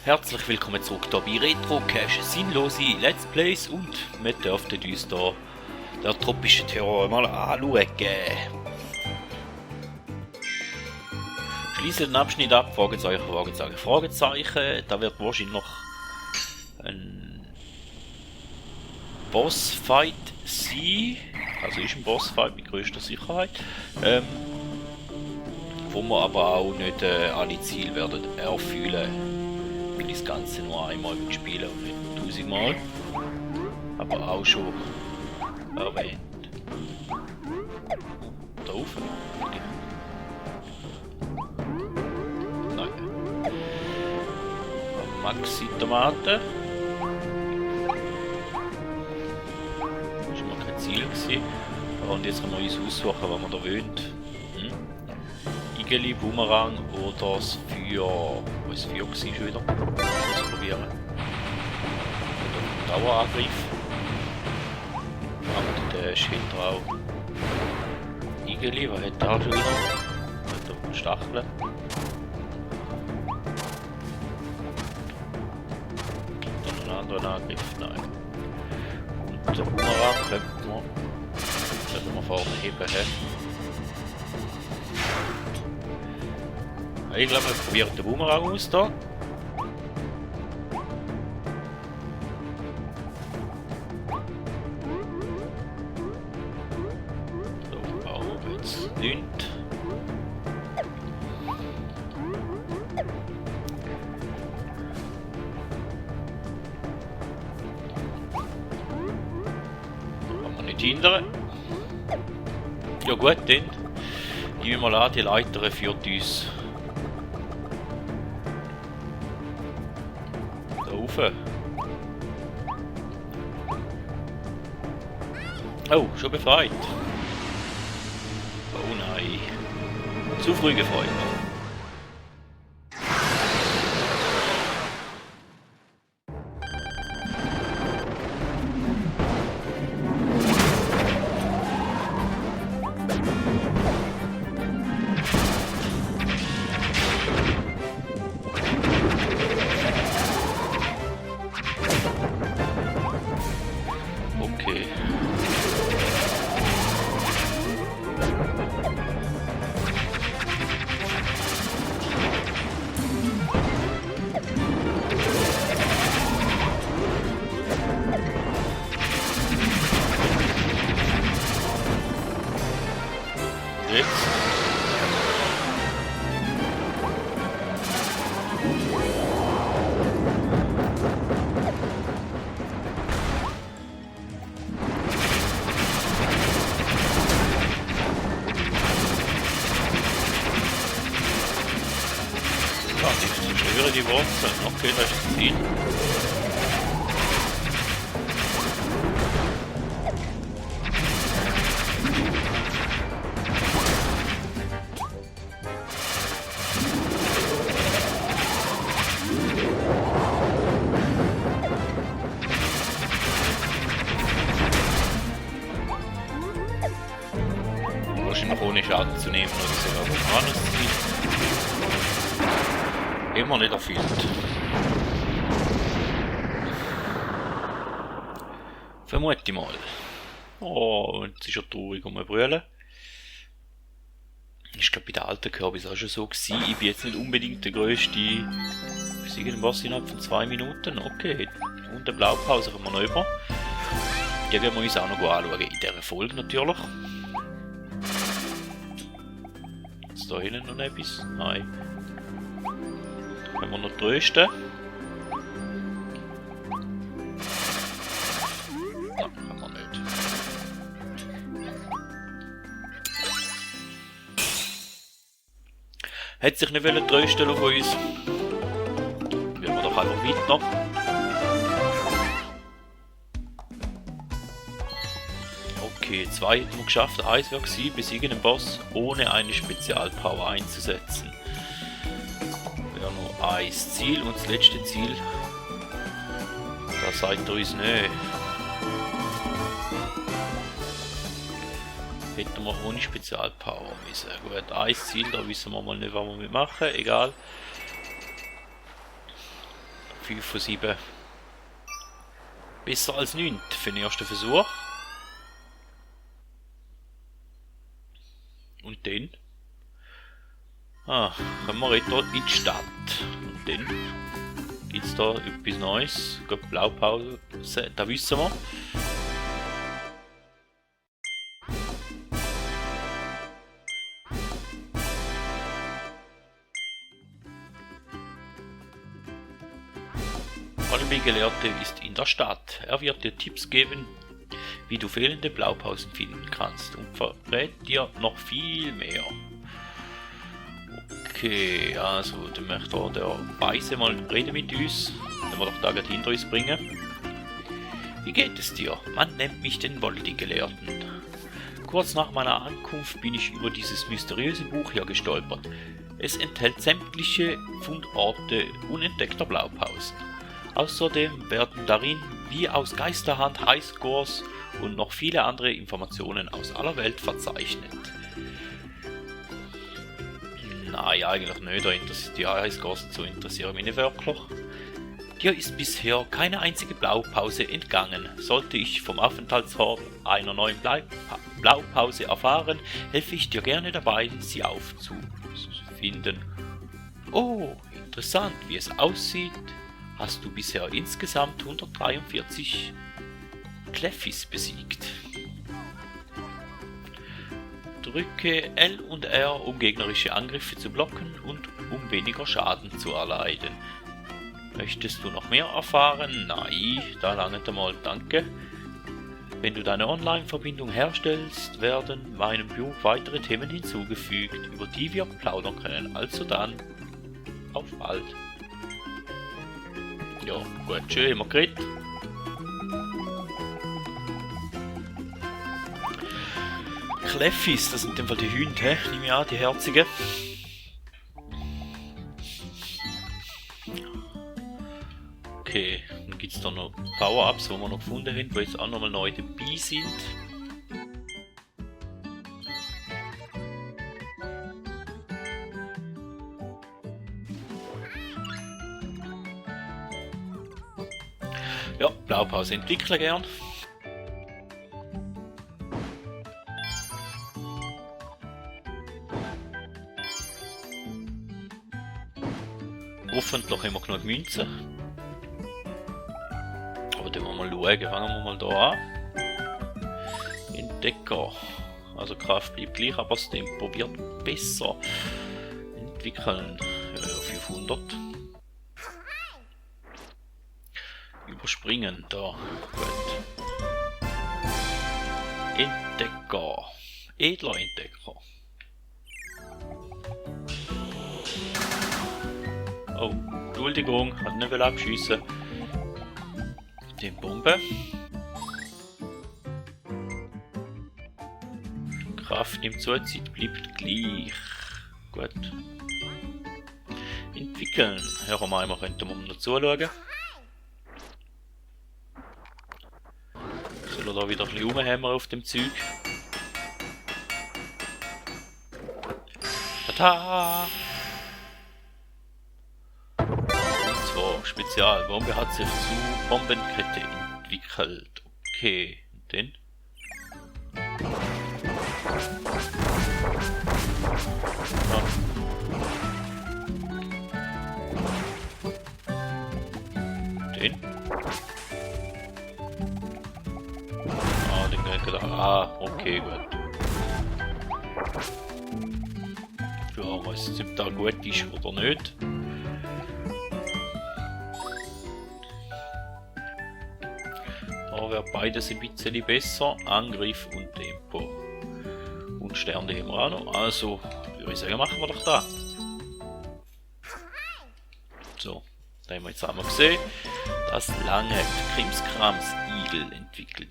Herzlich willkommen zurück hier bei Retro Cache, sinnlose Let's Plays, und wir dürften uns hier der tropische Terror mal anschauen. Schließe den Abschnitt ab, Fragezeichen, Fragezeichen, Fragezeichen. Da wird wahrscheinlich noch ein Bossfight sein, also ist ein Bossfight mit größter Sicherheit, wo wir aber auch nicht alle Ziele werden erfüllen. Ich das Ganze nur einmal spielen und nicht 1000 Mal, aber auch schon erwähnt. Da oben? Nein. Maxi-Tomate. Das war mal kein Ziel gewesen. Und jetzt können wir uns aussuchen, was wir da wollen. Igeli, Boomerang oder das Feuer. Wo ist das Feuer gewesen schon wieder? Probieren. Oder Dauerangriff. Und der ist hinter auch Igeli, was hat der schon wieder? Hat er Stacheln. Und einen anderen Angriff, nein. Und der Boomerang könnten wir vorne heben. Ich glaube, wir probieren den Boomerang aus da. So, brauchen wir jetzt nichts. Da kann man nicht hindern. Ja gut, dann nehmen wir mal an, die Leiter führt uns oh, schon befreit. Oh nein. Zu früh gefreut. Okay. Jetzt. Ich zerstöre die Wurzeln. Okay, das ist das Ziel. Wahrscheinlich ohne Schaden zu nehmen oder so, aber ein anderes Ziel. Immer nicht erfüllt. Vermute ich mal. Oh, und es ist ja traurig um ein Brüllen. Ich glaube, bei den alten Kürbis auch schon so gewesen. Ich bin jetzt nicht unbedingt der grösste. Ich irgendwas innerhalb von 2 Minuten. Okay. Und eine Blaupause können wir noch über. Die werden wir uns auch noch anschauen. In dieser Folge natürlich. Ist da hinten noch etwas? Nein. Können wir noch trösten? Nein, können wir nicht. Hätte sich nicht trösten auf uns. Gehen wir doch einfach weiter. Okay, 2 hätten wir geschafft. 1 wäre gewesen, besiegen den Boss ohne eine Spezialpower einzusetzen. Noch ein Ziel und das letzte Ziel, da sagt er uns nicht. Hätten wir ohne Spezialpower müssen. Gut, ein Ziel, da wissen wir mal nicht, was wir mitmachen, egal. 5 von 7. Besser als 9 für den ersten Versuch. Und dann kommen wir wieder in die Stadt. Und dann gibt es da etwas Neues. Gut, Blaupause, da wissen wir. Gelehrte ist in der Stadt. Er wird dir Tipps geben, wie du fehlende Blaupausen finden kannst und verrät dir noch viel mehr. Okay, also dann möchte der Weise mal reden mit uns, den wir doch da gerade hinter uns bringen. Wie geht es dir? Man nennt mich den Voldi-Gelehrten. Kurz nach meiner Ankunft bin ich über dieses mysteriöse Buch hier gestolpert. Es enthält sämtliche Fundorte unentdeckter Blaupausen. Außerdem werden darin wie aus Geisterhand Highscores und noch viele andere Informationen aus aller Welt verzeichnet. Nein, eigentlich nicht, die Highscores zu interessieren mich nicht wirklich. Dir ist bisher keine einzige Blaupause entgangen. Sollte ich vom Aufenthaltsort einer neuen Blaupause erfahren, helfe ich dir gerne dabei, sie aufzufinden. Oh, interessant, wie es aussieht. Hast du bisher insgesamt 143 Cleffis besiegt. Drücke L und R, um gegnerische Angriffe zu blocken und um weniger Schaden zu erleiden. Möchtest du noch mehr erfahren? Nein, da langt einmal, danke. Wenn du deine Online-Verbindung herstellst, werden meinem Buch weitere Themen hinzugefügt, über die wir plaudern können. Also dann, auf bald. Ja, gut, schön, haben wir geredet. Cleffis, das sind in dem Fall die Hunde, nehme ich an, die herzigen. Okay, dann gibt es da noch Power-Ups, die wir noch gefunden haben, die jetzt auch nochmal neu dabei sind. Ja, Blaupause entwickeln gern. Hoffentlich haben wir genug Münzen. Aber dann wollen wir mal schauen. Fangen wir mal hier an. Entdecker. Also Kraft bleibt gleich, aber das Tempo wird besser. Entwickeln. Ja, 500. Überspringen, da. Gut. Entdecker. Edler Entdecker. Oh, Entschuldigung, hat nicht abschiessen. Die Bombe. Kraft nimmt zu, Zeit bleibt gleich. Gut. Entwickeln. Hören wir einmal, könnten wir noch zuschauen. Soll er da wieder ein bisschen rumhämmern auf dem Zeug? Tada! Und zwar Spezialbombe hat sich zu Bombenkette entwickelt. Okay, und dann? Okay, gut. Ja, weiß nicht, ob da gut ist oder nicht. Da wäre beides ein bisschen besser. Angriff und Tempo. Und Sterne haben wir auch noch. Also, würde ich sagen, machen wir doch da. So, da haben wir jetzt einmal gesehen. Das lange Krimskrams Igel entwickelt.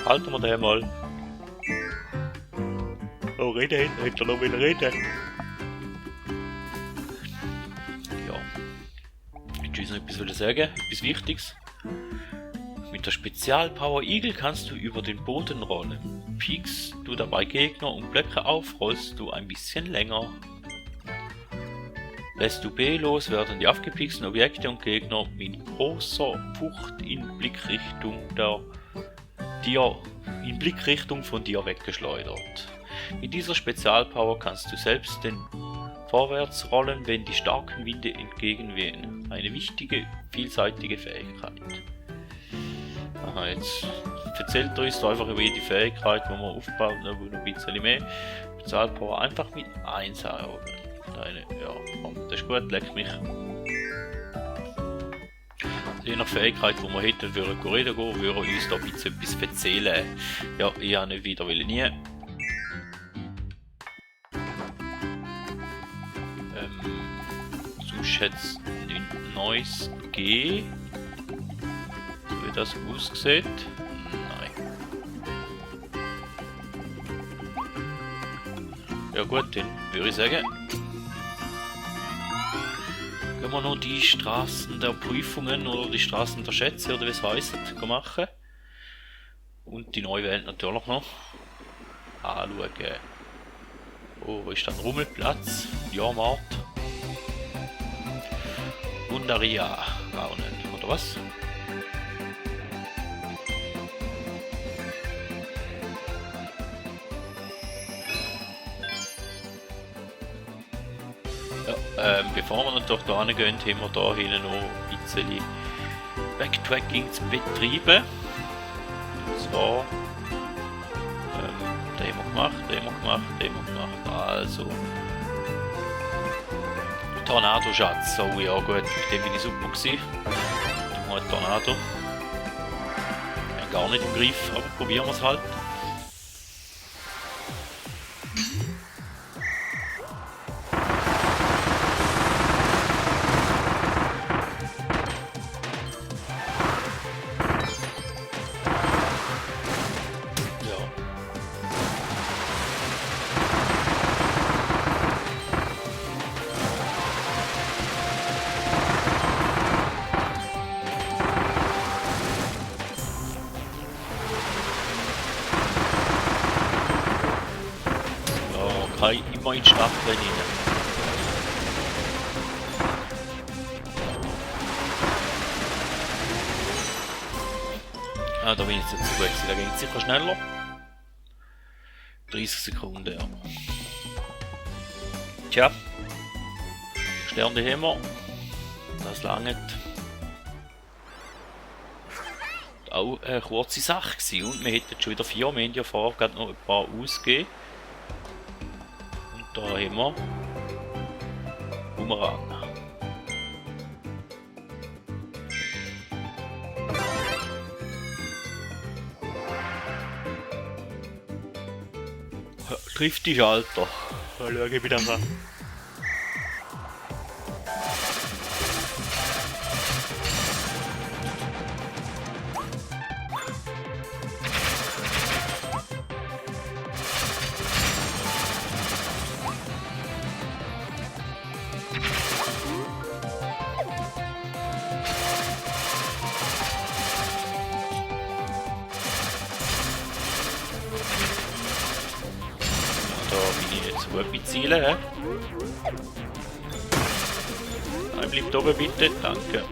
Halten wir den mal. Oh, reden, hätte er noch wieder reden. Ja. Ich will noch etwas sagen, etwas Wichtiges. Mit Mit der Spezialpower Igel kannst du über den Boden rollen. Piekst du dabei Gegner und Blöcke auf, rollst du ein bisschen länger. Lässt du B los, werden die aufgepieksten Objekte und Gegner mit großer Wucht in Blickrichtung von dir weggeschleudert. Mit dieser Spezialpower kannst du selbst den vorwärts rollen, wenn die starken Winde entgegenwehen. Eine wichtige, vielseitige Fähigkeit. Aha, jetzt erzählt er uns einfach über jede Fähigkeit, die man aufbaut, noch ein bisschen mehr. Spezialpower einfach mit einsaugen. Ja, komm, das ist gut, leck mich. Je nach Fähigkeit, die wir hätten, würden wir reden gehen, würden wir uns da ein bisschen etwas erzählen. Ja, ich habe nicht wieder nie. Sonst hätte es nichts Neues gegeben. So wie das aussieht. Nein. Ja gut, dann würde ich sagen, gehen wir noch die Straßen der Prüfungen oder die Straßen der Schätze oder wie es heisst, machen. Und die neue Welt natürlich noch anschauen. Oh, wo ist dann Rummelplatz? Jahrmarkt. Wundaria Raunen, oder was? Ja, bevor wir natürlich da hingehen, haben wir da hinten noch ein bisschen Backtracking zu betreiben. Und zwar den haben wir gemacht. Also Tornado-Schatz, oh ja gut, mit dem bin ich super gewesen. Dann haben wir Tornado. Gar nicht im Griff, aber probieren wir es halt. Immer in Stadt rein. Ah, da bin ich jetzt nicht so gut gewesen. Da geht es sicher schneller. 30 Sekunden, ja. Tja. Sterne haben wir. Das langt. Auch eine kurze Sache gewesen. Und wir hätten schon wieder 4. Wir haben ja vorher gerade noch ein paar ausgegeben. Da haben wir Bumerang. Trifft die Schalter. Mal schauen, wie das an. Ziele, hä? Bleibt oben bitte, danke.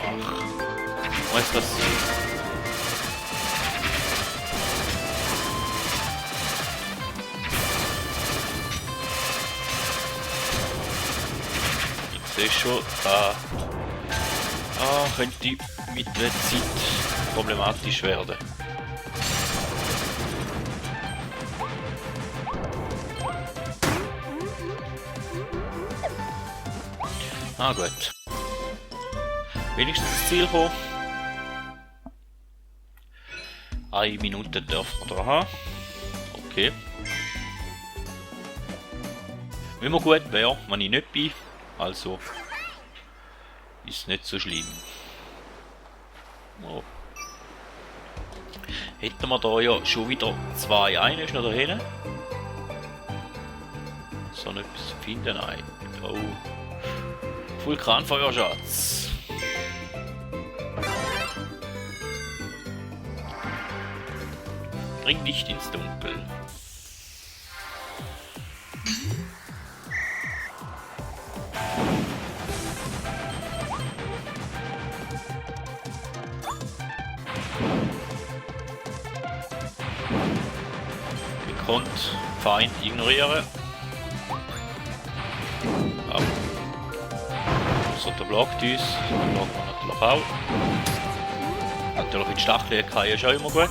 Ach, was ist das? Ich sehe schon, da könnte mit der Zeit problematisch werden. Ah gut. Wenigstens das Ziel kommen. 1 Minute dürfen wir da haben. Okay. Wenn man gut wäre, wenn ich nicht bin, also ist nicht so schlimm. Oh. hätten wir da ja schon wieder 2. Einer ist noch da hinten. So noch etwas zu finden? Nein. Oh. Vulkanfeuerschatz. Bring Licht ins Dunkel. Gekonnt Feind ignorieren. Ja. So, der blockt uns. Den blockt man natürlich auch. Natürlich mit Stacheln ist auch immer gut.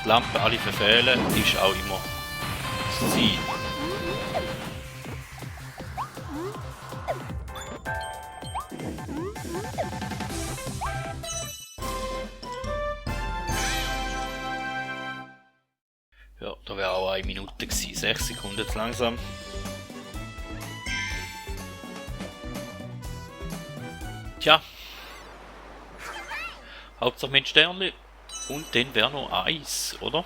Die Lampen alle verfehlen, ist auch immer das Ziel. Ja, da wäre auch 1 Minute gewesen, 6 Sekunden zu langsam. Tja, Hauptsache mit Sternli. Und dann wäre noch Eis, oder?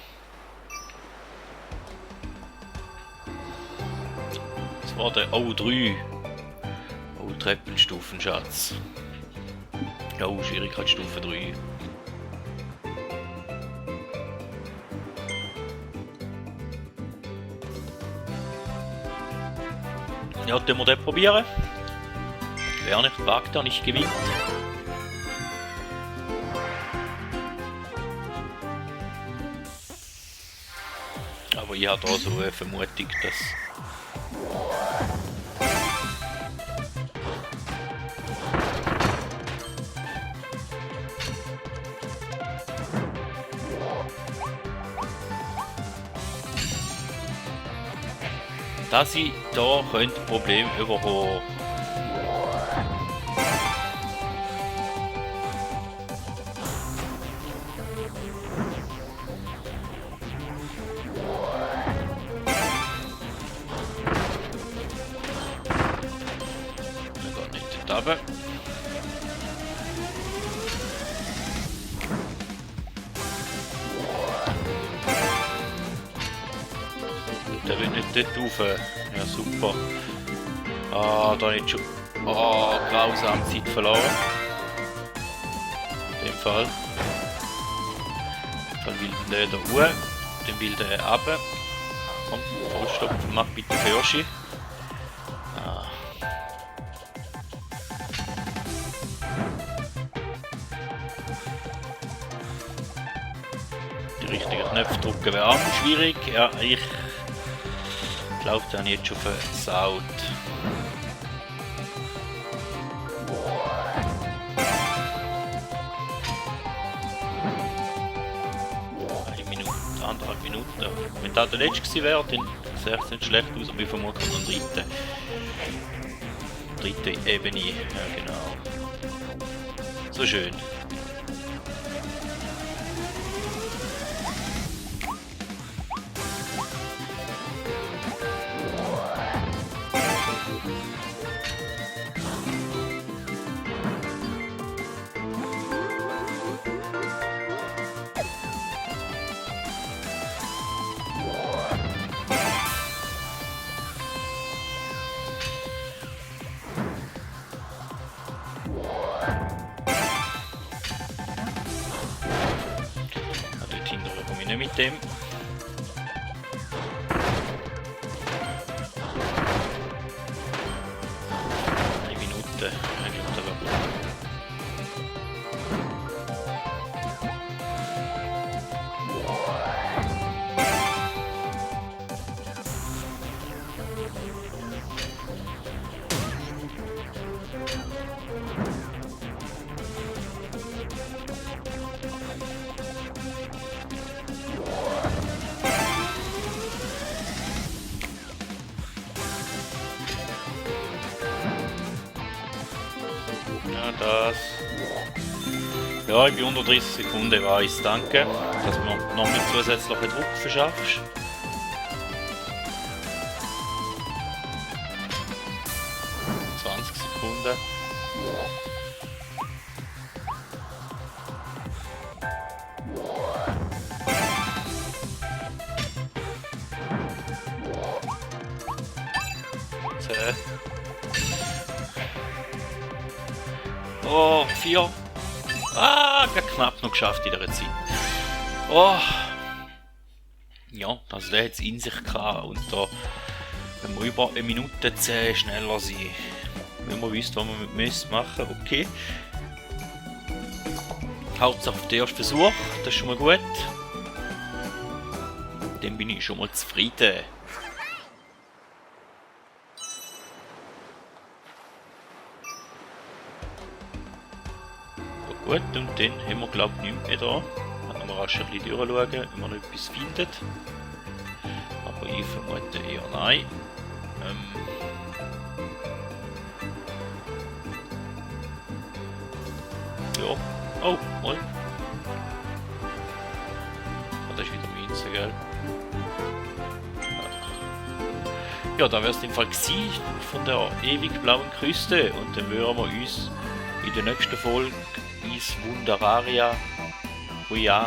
Das war der O3. Oh, Treppenstufenschatz. Oh, Schwierigkeitsstufe 3. Ja, dann wir den probieren. Wer nicht wagt, der nicht gewinnt. Aber ich habe da so eine Vermutung, dass ich da könnte Problem überholen. Aber der will nicht dort rauf. Ja, super. Ah, da nicht schon. Ah, grausam Zeit verloren. In dem Fall. Dann will der da hoch. Dann will der runter. Komm, Vollstopfen, mach bitte Fürschi. Richtige Knöpfe drücken wäre auch schwierig. Ja, ich glaube, da habe ich jetzt schon versaut. Eine Minute, 1,5 Minuten. Wenn das der letzte gewesen wäre, dann sähe es nicht schlecht aus, aber ich vermute an der dritten Ebene. Ja, genau. So schön. Nicht mit dem. Eine Minute, eigentlich unterwegs. das. Ja, ich bin unter 30 Sekunden, weiss. Danke, dass du mir noch mit zusätzlichen Druck verschaffst. Sekunden. Oh, 4. Ah, knapp noch geschafft in dieser Zeit. Oh. Ja, also der hat es in sich gehabt und da, wenn wir über 1 Minute 10 schneller sind, wenn man wisst, was man mit Mist machen, okay. Hauptsache auf den ersten Versuch, das ist schon mal gut. Dann bin ich schon mal zufrieden. Ja, gut, und dann haben wir glaube ich nichts mehr da. Dann wir rasch ein bisschen durchschauen, wenn man noch etwas findet. Aber ich vermute eher nein. Ja. Oh, mal. Das ist wieder Münze, gell? Ja, da wäre es im Fall gewesen von der ewig blauen Küste. Und dann würden wir uns in der nächsten Folge ins Wundaria Ruinen.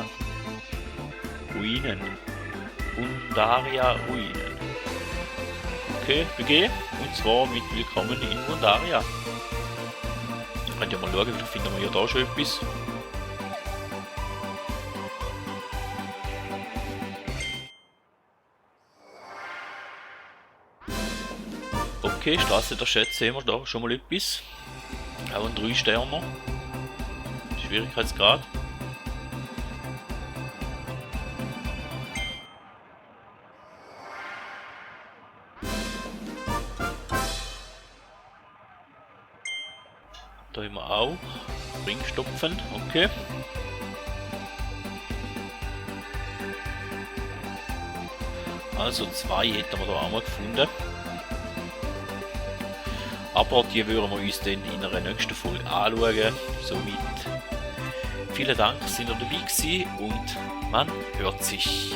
Wundaria Ruinen. Okay, begehen. Und zwar mit Willkommen in Wundaria. Könnt ihr mal schauen, vielleicht finden wir ja da schon etwas. Okay, Straße der Schätze sehen wir da schon mal etwas. Auch ein 3 Sterne. Schwierigkeitsgrad. Da haben wir auch Ringstopfen, okay. Also 2 hätten wir da auch mal gefunden. Aber die würden wir uns dann in einer nächsten Folge anschauen. Somit vielen Dank, dass ihr dabei gewesen und man hört sich.